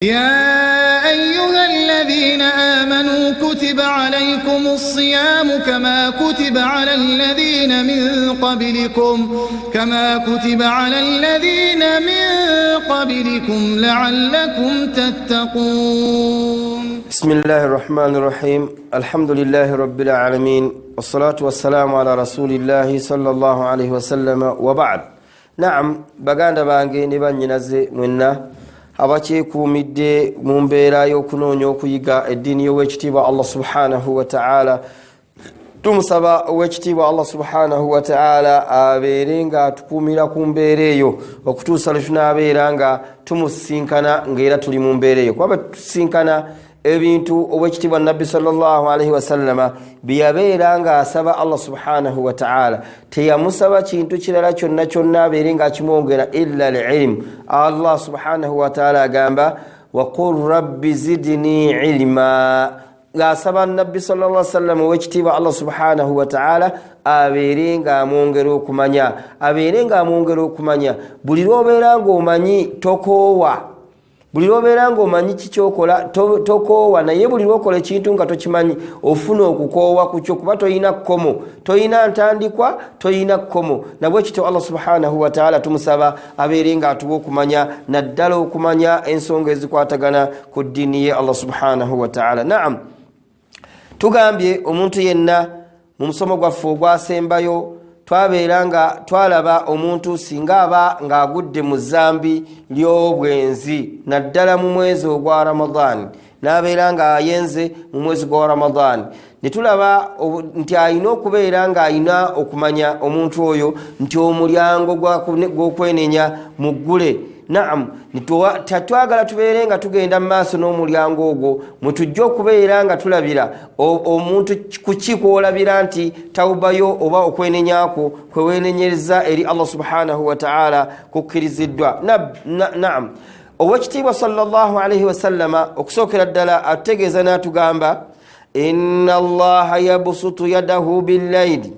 يا أيها الذين آمنوا كتب عليكم الصيام كما كتب على الذين من قبلكم لعلكم تتقون. بسم الله الرحمن الرحيم. الحمد لله رب العالمين والصلاة والسلام على رسول الله صلى الله عليه وسلم وبعد. نعم baganda bange ne bannyinaze mwenna abakyekuumidde mu mbeera y'okunoonya okuyiga eddiini y'owekitiibwa Allah subhanahu wa ta'ala, tumusaba owekitiibwa Allah subhanahu wa ta'ala abeere nga atukuumira ku mbeera eyo okutuusa lwe tunaabeera nga tumusinkana ng'era tuli mu mbeera eyo. Kuba tusinkana ebintu owekitiibwa nabbi sallallahu alaihi wasallama byabeera nga asaba Allah subhanahu wa ta'ala, teyamusaba kintu kirala kyonna kyonna abeere nga akimwongera illa al-ilm. Allah subhanahu wa ta'ala agamba waqul rabbi zidni ilma, ngasaba nabbi sallallahu alaihi wasallam owekitiibwa Allah subhanahu wa ta'ala abeere nga amwongera okumanya, abeere nga amwongera okumanya. Buli lwobeera ng'omanyi tokoowa, buli lwobeera ng'omanyi kikyokola tokoowa, naye buli lwokola ekintu nga tokimanyi ofuna okukoowa kukyo, kuba toyina kkomo, toyina ntandikwa, toyina kkomo. Nabwe kityo Allah subhanahu wa ta'ala tumusaba abeere nga atuwa okumanya, naddala okumanya ensonga ezikwatagana ku ddiini ye Allah subhanahu wa ta'ala. Naam, tugambye omuntu yenna mu musomo gwaffe ogwasembayo twabeera nga twalaba omuntu singa aba ng'agudde mu zambi ly'obwenzi, naddala mu mwezi ogwa Ramadhan, n'abeera nga ayenze mu mwezi gwa Ramadhan, ne tulaba nti alina okubeera ng'alina okumanya omuntu oyo nti omulyango gw'okwenenya muggule. Naam, tatwagala tubeere nga tugenda mu maaso n'omulyango ogwo mwe tujja okubeera nga tulabira omuntu kuki kwolabira nti tawubayo oba okwenenyako kwewenenyereza eri Allah subhanahu wa ta'ala kukkiriziddwa. Naam, owekitiibwa sallallahu alaihi wasallama okusookera ddala atutegeeza n'atugamba inna allaha yabsutu yadahu billayli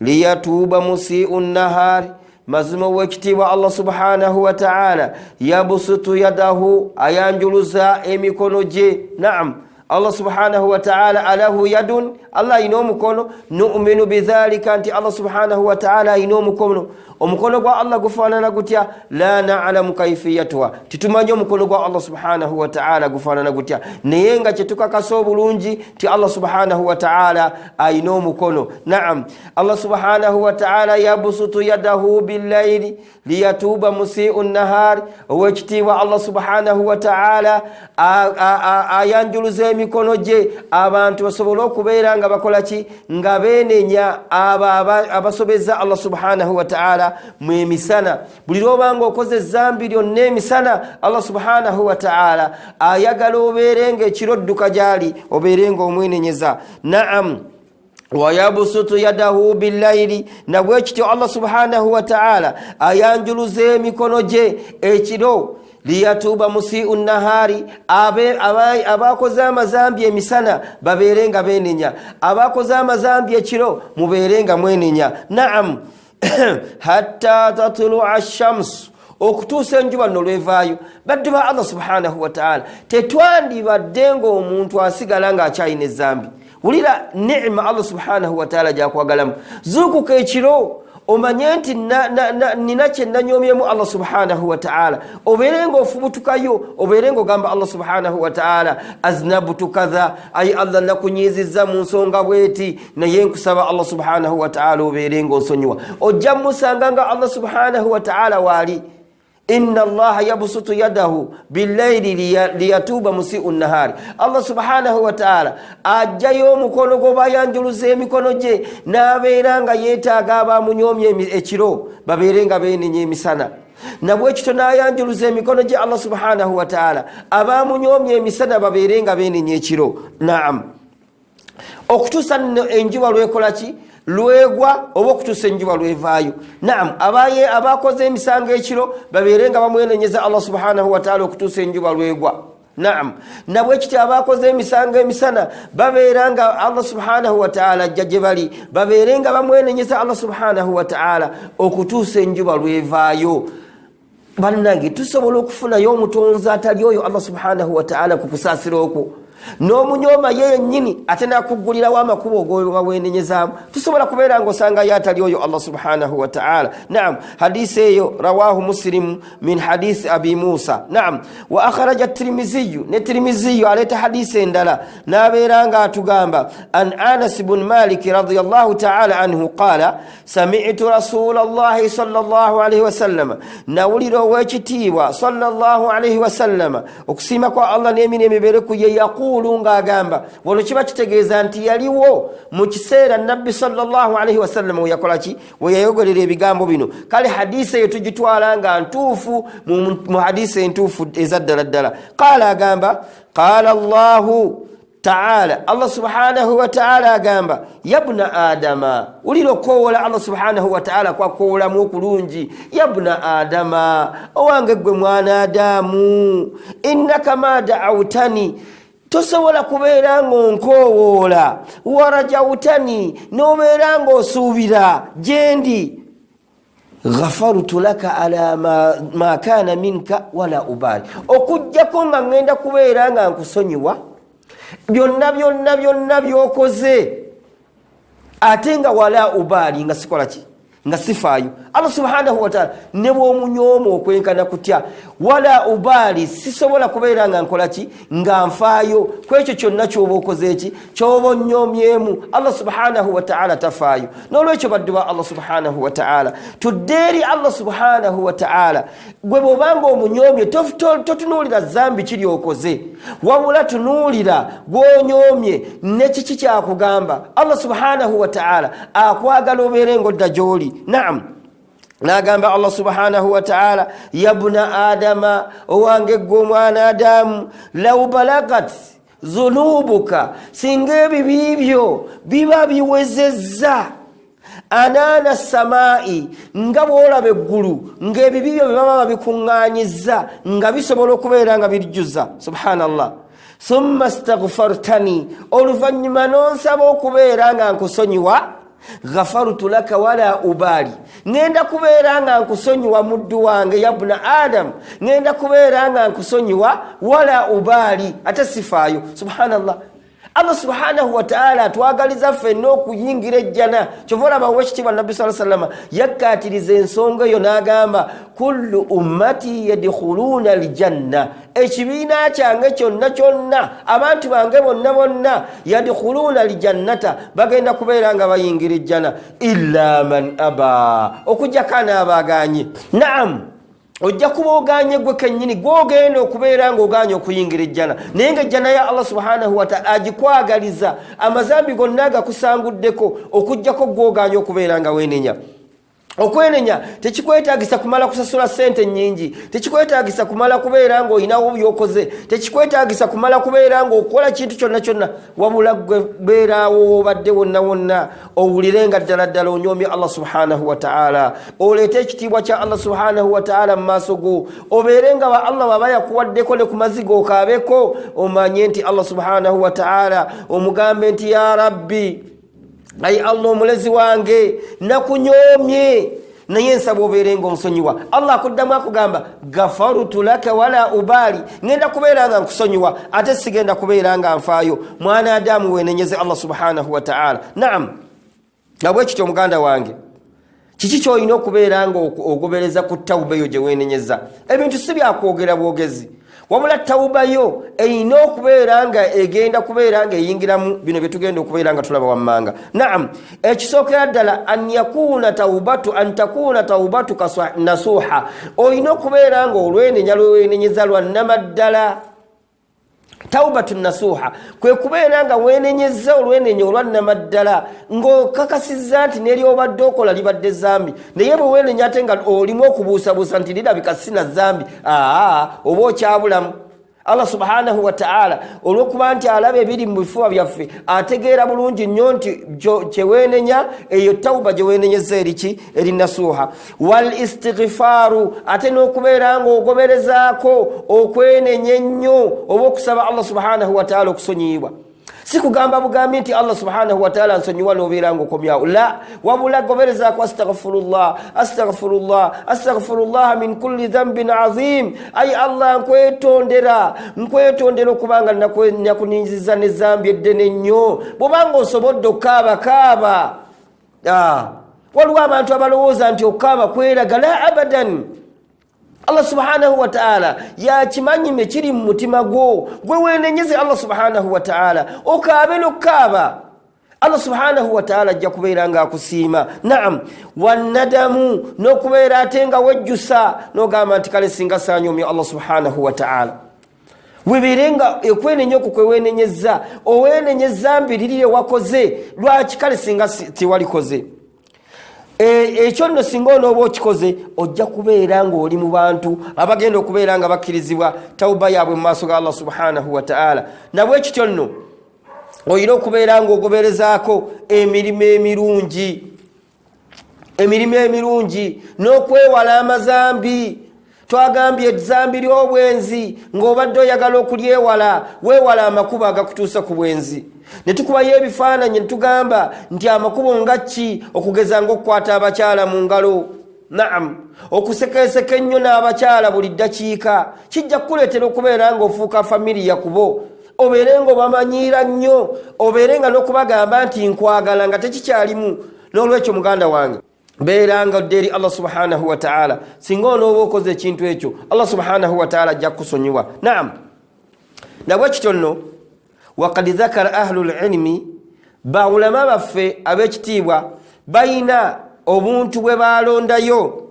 liyatuuba musii'u nnahari. Mazima wekitiibwa Allah subhanahu wa ta'ala yabusutu yadahu, ayanjuluza emikono gye. Naam, Allah subhanahu wa ta'ala alahu yadun, Allah ayina omukono. Nu'minu bidhalika, nti Allah subhanahu wa ta'ala ayina omukono. Omukono gwa Allah gufaanana gutya? La na'lamu kayfiyatuha, titumanyi omukono gwa Allah subhanahu wa ta'ala gufaanana gutya, naye nga kyetukakasa obulungi ti Allah subhanahu wa ta'ala ayina omukono. Naam, Allah subhanahu wa ta'ala yabusutu yadahu billayli liyatuuba musii'u nnahari. Owekitiibwa Allah subhanahu wa ta'ala ayanjuluza emikono gye abantu basobole okubeera nga bakola ki? Nga beenenya abasobeza Allah subhanahu wa ta'ala mwemisana. Buli lwobanga okoze ezambi lyonna emisana, Allah subhanahu wa ta'ala ayagala obeere nga ekiro dduka gyali obeere nga omwenenyeza. Naam, wayabusutu yadahu billayli, nabwe kityo Allah subhanahu wa ta'ala ayanjuluza emikono gye ekiro liyatuuba musii'u nnahari, abakoze amazambi emisana babeere nga beenenya, abakoze amazambi ekiro mubeere nga mwenenya. Naam, hatta tatlu'a ash-shams, okutuusa enjuba nolwevaayo. Baddu ba Allah subhanahu wa ta'ala, tetwandibadde ng'omuntu asigala ng'akyalina ezambi. Wulira ni'ima Allah subhanahu wa ta'ala gyakwagalamu. Zuukuka ekiro omanye nti nina kye nanyoomyemu Allah subhanahu wa ta'ala, obeere ng'ofubutukayo, obeere ng'ogamba Allah subhanahu wa ta'ala aznabtu kadha, ayi Allah nakunyizizza mu nsonga bweti, naye nkusaba Allah subhanahu wa ta'ala obeere ng'onsonyiwa. Ojja musanga nga Allah subhanahu wa ta'ala waali. Inna allaha yabsutu yadahu billayli liyatuuba musii'u nnahari. Allah subhanahu wa ta'ala ajjayo omukono gwe bayanjuluza emikono gye, n'abeera nga yeetaaga abamunyoomye ekiro babeere nga beenenya emisana. Nabwe ekito n'ayanjuluza emikono gye Allah subhanahu wa ta'ala abamunyoomye emisana babeere nga beenenya ekiro. Naam, okutuusa enjuba lwekola ki? Lwegwa oba okutuusa enjuba lwevaayo. Naam, abakoze emisango ekiro babeere nga bamwenenyeza Allah subhanahu wa ta'ala okutuusa enjuba lwegwa. Naam, nabwe kityo abakoze emisango emisana babeera nga Allah subhanahu wa ta'ala ajja gye bali babeere nga bamwenenyeza Allah subhanahu wa ta'ala okutuusa enjuba lwevaayo. bannange tusobola okufunayo omutonzi atali oyo Allah subhanahu wa ta'ala kukusaasira okwo n'omunyoma yeye nnyini ate nakugulirawo amakubo ogobawenenyezaamu tusobola kubeera ng'osanga yatali oyo Allah subhanahu wa ta'ala. Naam, hadisi eyo rawahu Muslim min hadisi abi Musa. Naam, wa akhraja Tirmiziyu, ne Tirmiziyu aleta hadisi endala n'abeera nga atugamba an Anas ibn Malik radiyallahu ta'ala anhu qala sami'tu rasulallahi sallallahu alayhi wa sallam, nawulira ow'ekitiibwa sallallahu alayhi wa sallam okusiima kwa Allah n'emirembe bibeereku ye yaqulu nga agamba. Wano kiba kitegeeza nti yaliwo mu kiseera nabbi sallallahu alayhi wa sallam we yakola ki, we yayogerera ebigambo bino. Kale hadisi eyo tugitwala nga ntuufu mu hadisi entuufu eza ddala ddala. Qala agamba qala Allahu ta'ala, Allah subhanahu wa ta'ala agamba yabna adama, ulira okoowola Allah subhanahu wa ta'ala kwakoowolamu okulungi. Yabna adama, owange gwe mwana Adamu, innaka ma da'awtani, tosobola kubeera ng'onkoowoola, warajawtani, n'obeera ng'osuubira gyendi, ghafartu laka ala ma kaana minka wala ubali, okujjako nga ngenda kubeera nga nkusonyiwa byonna byokoze ate nga wala ubali, nga sikola ki, nga sifaayo. Allah subhanahu wa ta'ala ne bw'omunyoomo okwenkana kutya, wala ubali, sisobola kubeera nga nkola ki, nga nfaayo kwekyo kyonna ky'oba okoze eki, ky'oba onnyoomyemu. Allah subhanahu wa ta'ala tafaayo. N'olwekyo baddu ba Allah subhanahu wa ta'ala tudde eri Allah subhanahu wa ta'ala. Gwe bw'obanga omunyoomye totunuulira zambi kiri okoze, wabula tunuulira gw'onyoomye ne kiki kyakugamba. Allah subhanahu wa ta'ala akwagala obeere ng'odda gy'oli. Naam, n'agamba Allah subhanahu wa ta'ala yabna adama, owange gwe omwana Adamu, law balagat zunubuka, singa ebibi byo biba biwezezza anana samai, nga bwolaba eggulu ng'ebibi byo bibaba babikuŋŋaanyizza nga bisobola okubeera nga bijjuza. Subhanallah. Thumma astaghfartani, oluvannyuma n'onsaba okubeera nga nkusonyiwa, ghafartu laka wala ubali, ngenda kubeera nga nkusonyiwa muddu wange yabna Adam, ngenda kubeera nga nkusonyiwa wala ubali, ate sifaayo. Subhanallah. Allah subhanahu wa ta'ala atwagaliza ffenna okuyingira ejjana. Kyova olaba ow'ekitiibwa nabbi sallallahu alayhi wa sallam yakkaatiriza ensonga eyo n'agamba kullu ummati yadkhuluuna aljanna, ekibiina kyange kyonna abantu bange bonna yadkhuluuna aljannata, bagenda kubeera nga bayingira ejjana, illa man aba, okujjako anaabaganye. Naam, ojja kuba oganye gwe kennyini gwogenda okubeera ng'oganye okuyingira ejjana, naye ng'ejjana ya Allah subhanahu wa ta'ala agikwagaliza, amazambi gonna agakusanguddeko, okujjako gwoganye okubeera nga weenenya. Okwenenya tekikwetaagisa kumala kusasula ssente nnyingi, tekikwetaagisa kumala kubeera ng'olinawo byokoze, tekikwetaagisa kumala kubeera ng'okola kintu kyonna, wabula gwe beeraawo obadde wonna owulire nga ddala ddala onyoomye Allah subhanahu wa ta'ala, oleete ekitiibwa kya Allah subhanahu wa ta'ala mu maaso go, obeere nga ba Allah baba yakuwaddeko ne ku mazigo okaabeko, omanye nti Allah subhanahu wa ta'ala omugambe nti ya rabbi, ayi Allah omulezi wange nakunyoomye naye nsaba obeere ng'onsonyiwa. Allah akuddamu akugamba ghafartu laka wala ubali, ngenda kubeera nga nkusonyiwa ate sigenda kubeera nga nfaayo. Mwana Adamu weenenyeze Allah subhanahu wa ta'ala. Naam, nabwe kityo muganda wange, kiki ky'olina okubeera nga ogobereza ku tawuba eyo gye weenenyeza? Ebintu si byakwogera bwogezi, wabula tawuba yo erina okubeera nga egenda kubeera nga eyingiramu bino bye tugenda okubeera nga tulaba wammanga. Naam, ekisookera ddala an takuna tawubatuka nasuha, olina okubeera nga olwenenya lweweenenyeza lwannamaddala. Tawbatu nasuha kwe kubeera nga weenenyezza olwenenya olwannamaddala, ng'okakasizza nti n'eri obadde okola libadde zambi, naye bwe weenenya ate nga olimu okubuusabuusa nti lirabika sina zambi, oba okyabulamu. Allah subhanahu wa ta'ala olw'okuba nti alaba ebiri mu bifuba byaffe, ategeera bulungi nnyo nti kyeweenenya eyo tawuba gye weenenyezza eriki eri nasuha. Wal istighfaru, ate n'okubeera ng'ogoberezaako okwenenya ennyo oba okusaba Allah subhanahu wa ta'ala okusonyiyibwa. sikugamba bugambi nti Allah subhanahu wa ta'ala nsonyiwa nobeera ng'okomyawo la wabula goberezaako astaghfirullah astaghfirullah astaghfirullah min kulli dhanbin azim ay Allah nkwetondera okubanga nakuninziza n'ezambi eddene nnyo bw'obanga osobodde okaaba waliwo abantu abalowooza nti okaaba kweraga la abadan Allah subhanahu wa ta'ala yakimanyi mekiri mu mutima gwo gwe weenenyeze Allah subhanahu wa ta'ala okaabe n'okaaba Allah subhanahu wa ta'ala ajja kubeera nga akusiima naam wannadamu n'okubeera ate nga wejjusa n'ogamba nti kale singa saanyoomye Allah subhanahu wa ta'ala webeere nga ekwenenya okwo kweweenenyeza oweenenyeza mbiriri wakoze lwaki kale singa tiwalikoze ekyo nno singa onooba okikoze ojja kubeera ng'oli mu bantu abagenda okubeera nga bakkirizibwa tawuba yaabwe mu maaso ga Allah subhanahu wa ta'ala nabwe ekityo nno oyina okubeera ng'ogoberezaako emirimu emirungi n'okwewala amazambi twagambye ezambi ly'obwenzi ng'obadde oyagala okulyewala weewala amakubo agakutuusa ku bwenzi ne tukubayo ebifaananyi ne tugamba nti amakubo nga ki okugeza ng'okukwata abakyala mu ngalo naam okusekeeseka ennyo n'abakyala buli ddakiika kijja kukuleetera okubeera ng'ofuuka famiriya kubo obeere ng'obamanyiira nnyo obeere nga n'okubagamba nti nkwagala nga tekikyalimu n'olwekyo muganda wange beera nga odde eri Allah subhanahu wa ta'ala singa onooba okoze ekintu ekyo Allah subhanahu wa ta'ala ajja kukusonyiwa naam nabwe kityo nno wakad dhakara ahlu lilmi baulama baffe ab'ekitiibwa bayina obuntu bwe balondayo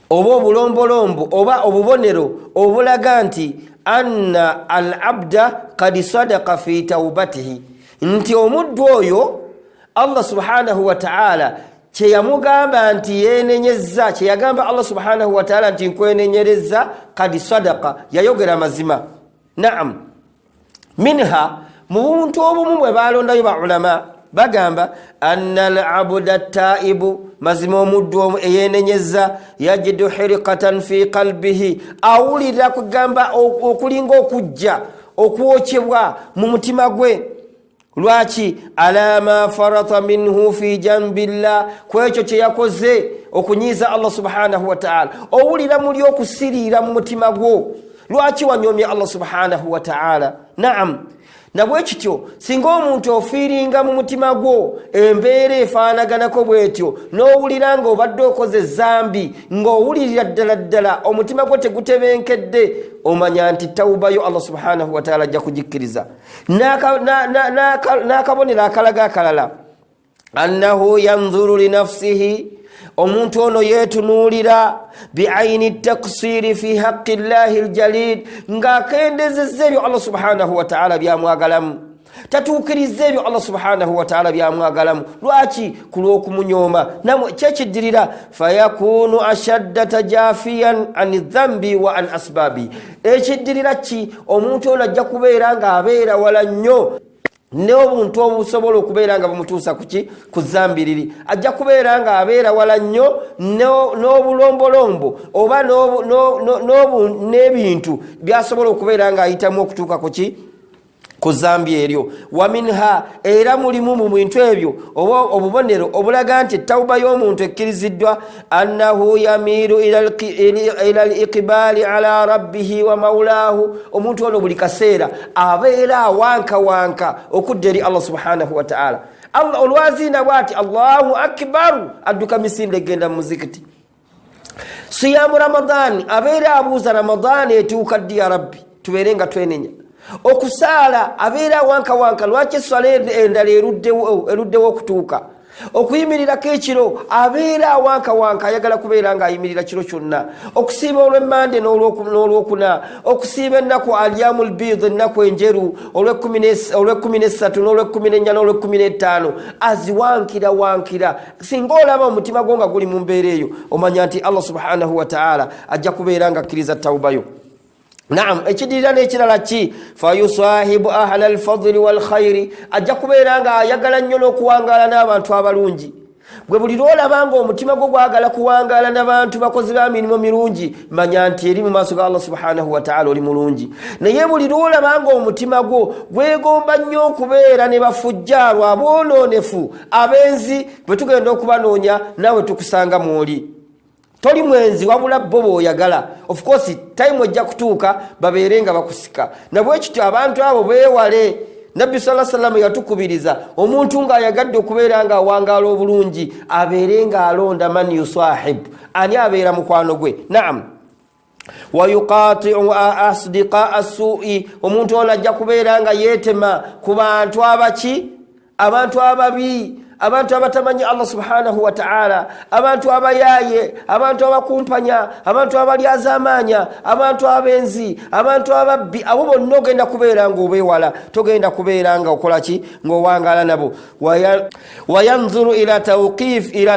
oba obulombolombo oba obubonero obulaga nti anna al abda kad sadaqa fi taubatihi nti omuddu oyo Allah subhanahu wa ta'ala kyeyamugamba nti yeenenyezza kyeyagamba Allah subhanahu wa ta'ala nti nkwenenyereza kad sadaqa yayogera mazima naam minha mu buntu obumu bwe balondayo baulama bagamba anna al abda taibu mazima omuddu eyeenenyeza yajidu hirqatan fi qalbihi awulira kugamba okulinga okujja okwokyebwa mu mutima gwe lwaki ala ma farata minhu fi jambillah kwekyo kyeyakoze okunyiiza Allah subhanahu wa ta'ala owulira muli okusiriira mu mutima gwo lwaki wanyoomye Allah subhanahu wa ta'ala naam nabwe kityo singa omuntu ofiiringa mu mutima gwo embeera efaanaganako bwetyo n'owulira ng'obadde okoze zambi ng'owulirira ddala omutima gwo tegutebenkedde omanya nti tawubayo Allah subhanahu wa ta'ala ajja kugikkiriza n'akabonero akalaga akalala annahu yanzuru linafsihi omuntu ono yeetunuulira biaini taksiri fi haqqi llahi aljalid ng'akendezezza ebyo Allah subhanahu wa ta'ala byamwagalamu tatuukiriza ebyo Allah subhanahu wa ta'ala byamwagalamu lwaki ku lw'okumunyooma namwe kyekiddirira fayakunu ashadda tajafiyan an dhambi wa an asbabi ekiddirira ki omuntu ono ajja kubeera ng'abeera wala nnyo n'obuntu obusobola okubeera nga bumutuusa ku zambiriri ajja kubeera nga abeera wala nnyo n'obulombolombo oba n'ebintu byasobola okubeera nga ayitamu okutuuka ku zambi eryo waminha era mulimu mu bintu ebyo oba obubonero obulaga nti tawuba y'omuntu ekkiriziddwa annahu yamiiru ila al-iqbali ala rabbihi wa mawlaahu omuntu ono buli kaseera abeera awankawanka okudda eri Allah subhanahu wa ta'ala Allah olwaziina bwati Allahu akbar adduka misinde genda mu muzikiti siyamu ramadani abeera abuuza ramadani etuuka ddi ya rabbi tubeere nga twenenya okusaala abeera wankawanka lwaki eswala endala eruddewo okutuuka okuyimirirako ekiro abeera wankawanka ayagala kubeera ng'ayimirira kiro kyonna okusiiba olw'emmande n'olwokuna okusiiba ennaku alyamu lbid ennaku enjeru olw'13 n'olw'14 n'olw'15 aziwankira singa olaba omutima gwo nga guli mu mbeera eyo omanya nti Allah subhanahu wa ta'ala ajja kubeera nga akkiriza tawubayo naam ekidirira n'ekirala ki fayusahibu ahla alfadli walkhairi ajja kubeera nga ayagala nnyo n'okuwangaala n'abantu abalungi gwe buli lwolabanga omutima gwo gwagala kuwangaala n'abantu bakozi ba mirimu mirungi manya nti eri mu maaso ga Allah subhanahu wa ta'ala oli mulungi. naye buli lwolabanga omutima gwo gwegomba nnyo okubeera ne bafujjaalwa aboononefu abenzi bwe tugenda okubanoonya naawe tukusanga mwoli. toli mwenzi wabula bo b'oyagala. of course time ojja kutuuka babeere nga bakusika. nabwe kityo abantu abo beewale. Nabbi sallallahu alaihi wasallam yatukubiriza omuntu nga ayagadde okubeera nga awangaala obulungi abeere nga alonda man yusahib, ani abeera mukwano gwe. Naam. wa yuqati'u asdiqa as-su'i, omuntu ono ajja kubeera nga yeetema ku bantu abaki, abantu ababi, abantu abatamanyi Allah subhanahu wa ta'ala, abantu abayaye, abantu abakumpanya, abantu abalyazamanya, abantu abenzi, abantu ababbi, abo bonna ogenda kubeera nga obeewala. togenda kubeera nga okola ki, ng'owangaala nabo. wayanzuru ila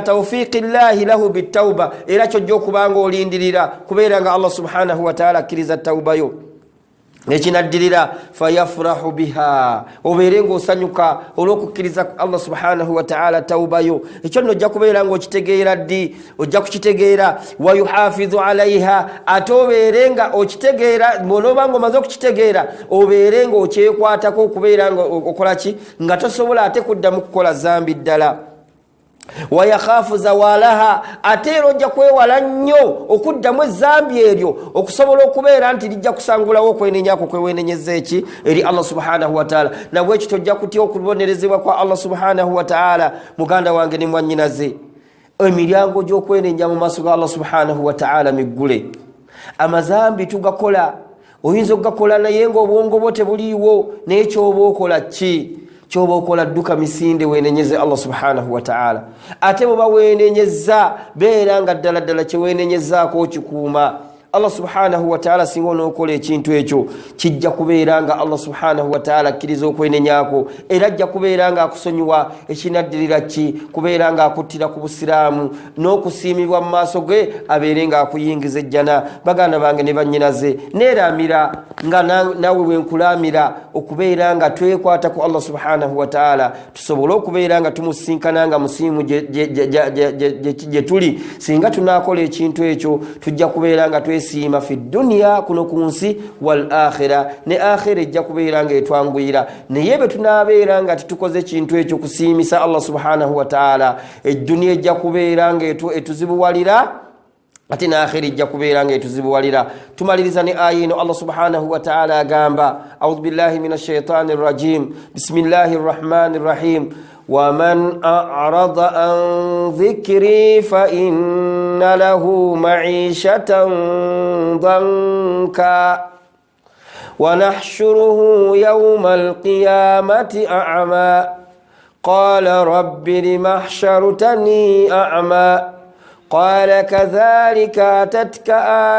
tawfiqi llahi lahu bitawba, era kyojja okuba nga olindirira kubeera nga Allah subhanahu wa ta'ala akkiriza tawba yo. Nekinaddirira fayafrahu biha, obeere ng'osanyuka olw'okukkiriza Allah subhanahu wa ta'ala tawba yo. ekyo nno ojja kubeera ng'okitegeera ddi, ojja kukitegeera. wayuhafizu alaiha, ate obeere nga okitegeera, bw'onooba ng'omaze okukitegeera obeere ng'okyekwatako okubeera nga okola ki, nga tosobola ate kuddamu kukola zambi ddala. wayakhafu zawalaha, ate era ojja kwewala nnyo okuddamu ezambi eryo okusobola okubeera nti lijja kusangulawo okwenenyako kwewenenyeza eki eri Allah subhanahu wa ta'ala. nabwe ekyo tojja kutya okubonerezebwa kwa Allah subhanahu wa ta'ala. muganda wange ne mwannyinaze, emiryango gy'okwenenya mu maaso ga Allah subhanahu wa ta'ala miggule. amazambi tugakola, oyinza okugakola naye ng'obwongo bwo tebuliiwo, naye kyoba okola ki? kyoba okola dduka misinde weenenyeze Allah subhanahu wa ta'ala. ate bwe baweenenyeza beera nga ddala ddala kyeweenenyezaako okikuuma. Allah subhanahu wa ta'ala singa onookola ekintu ekyo kijja kubeera nga Allah subhanahu wa ta'ala akkiriza okwenenyako, era ajja kubeera nga akusonyiwa. ekinaddirira ki? kubeera nga akuttira ku busiraamu n'okusiimibwa mu maaso ge, abeere nga akuyingiza ejjana. baganda bange ne bannyinaze, neeramira nga naawe bwenkulaamira okubeera nga twekwata ku Allah subhanahu wa ta'ala, tusobole okubeera nga tumusinkana nga musiimu gye tuli. singa tunaakola ekintu ekyo tujja kubeera nga siima fi dunya kuno ku nsi, wal akhira, ne akhira ejja kubeera nga etwanguyira. naye bwe tunaabeera nga tukoze ekintu ekyo kusiimisa Allah subhanahu wa ta'ala, eddunya ejja kubeera nga etuzibuwalira, ate n'akhira ejja kubeera nga etuzibuwalira. tumaliriza ne aya eno. Allah subhanahu wa ta'ala agamba, a'udhu billahi minash shaitani rrajim, bismillahir rahmanir rahim. ومن أعرض عن ذكري فإن له معيشة ضنكا ونحشره يوم القيامة أعمى قال رب لم حشرتني أعمى قال كذلك أتتك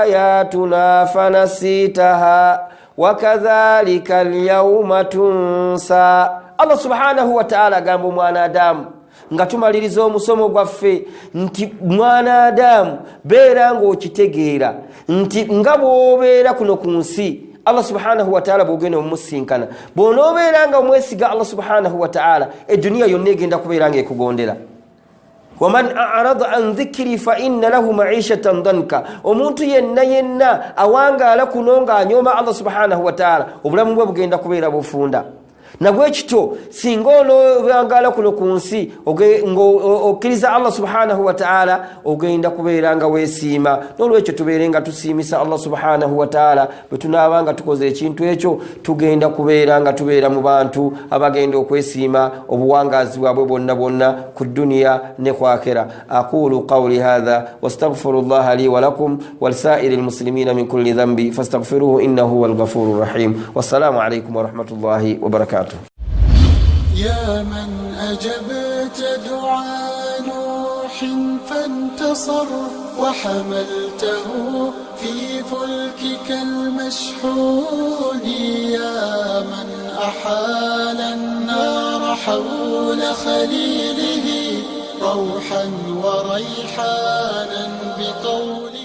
آياتنا فنسيتها وكذلك اليوم تنسى. Allah subhanahu wa ta'ala agamba omwanadamu nga tumaliriza omusomo gwaffe nti mwanadamu beera ng'okitegeera nti nga bw'obeera kuno ku nsi Allah subhanahu wa ta'ala bw'ogenda omumusinkana, bw'onoobeera nga omwesiga Allah subhanahu wa ta'ala, eduniya yonna egenda kubeera nga ekugondera. waman a'rada an dhikri fa inna lahu ma'ishatan danka, omuntu yenna awangaala kuno ng'anyooma Allah subhanahu wa ta'ala, obulamu bwe bugenda kubeera bufunda. nabwe kityo singa onoowangaala kuno ku nsi okkiriza Allah subhanahu wa ta'ala, ogenda kubeera nga weesiima. n'olwekyo tubeere nga tusiimisa Allah subhanahu wa ta'ala. bwe tunaaba nga tukoze ekintu ekyo tugenda kubeera nga tubeera mu bantu abagenda okwesiima obuwangaazi bwabwe bwonna ku duniya ne ku akhira. aqulu qawli hadha wastaghfirullaha li wa lakum wa lisaa'iri almuslimina min kulli dhanbi fastaghfiruhu innahu huwal ghafurur rahim. wassalamu alaykum wa rahmatullahi wa barakatuh. يا من أجبت دعاء نوح فانتصر وحملته في فلكك المشحون، يا من أحال النار حول خليله روحا وريحانا بقول